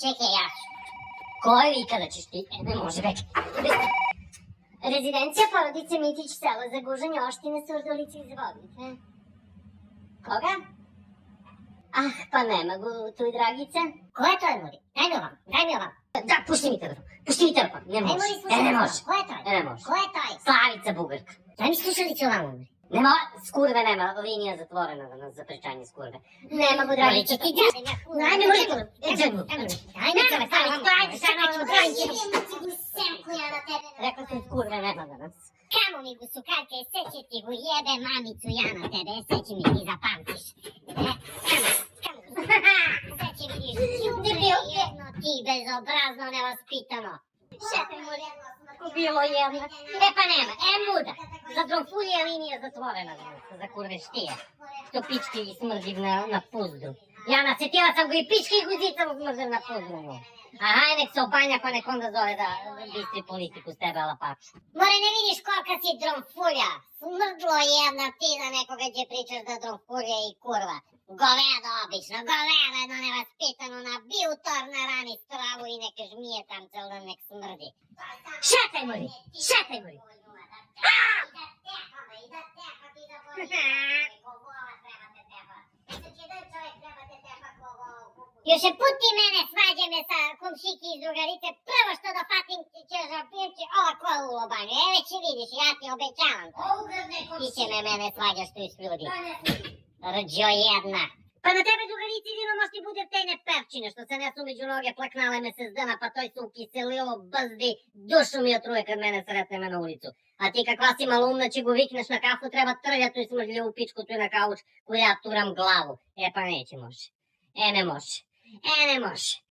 Čekaj, ja ću. Koje vi kada ćeš ti? Ne može već. Rezidencija porodice Mitić, selo za gužanje oštine, Surdulice iz Vodnice. Koga? Ah, pa nema tu i Dragica. Ko je to, Muri? Daj mi ovam. Da, pušti mi telefon. Ne može. Muri, slušaj. Ne može. Ko je to? Ne može. Ko je to? Slavica Bugarka. Daj mi slušalicu ovam, Muri. Nema, skurve nema, linija zatvorena za pričanje skurve. Ne mogu, Dragica, ti daj. Daj mi, Muri. Daj mi telefon. Ajde, sad neću brojiti. Rekla sam skurve nema danas. Kamo mi gu sukarke, sve će ti gu jebe mamicu ja na tebe, sve će mi ti zapamtiš. Kamo. Sve će mi ti jedno ti bezobrazno nevaspitano. Šepe mu Bilo jedno. E pa nema, muda. Za Dromfulije linija zatvorena danas, za kurve štije. To pički i smrdim na puzdru. Jana, setila sam ga i pički i guzica smrdim na puzdru. A haj nek se obanja pa nek onda zove da bistri politiku s tebe alapaču. More, ne vidiš kolika si Dromfulja? Smrdlo jedna ti za nekoga gdje pričaš da Dromfulja i kurva. Govedo obično, govedo jedno nevaspitano, nabi u tor na rani stravu i neke žmije tam cel dan nek smrdi. Šetaj, Muri, šetaj, Muri. Još je put ti mene svađe me sa komšiki iz drugarice, prvo što da fatim ćeš opirći ova koja u lobanju, već i vidiš, ja ti obećavam. Ti će mene svađaš tu iz ljudi. Rđo jedna. Pa na tebe drugarici vidimo možda bude te neperčine što se nesu među noge plaknale mesec dana pa toj se ukiselilo bazdi, dušu mi otruje kad mene sretne me na ulicu. A ti kakva si malumna će go vikneš na kafu treba trljati tu smrljivu pičku tu na kauč koju ja turam glavu. E pa neće može. Ne može. Ne može.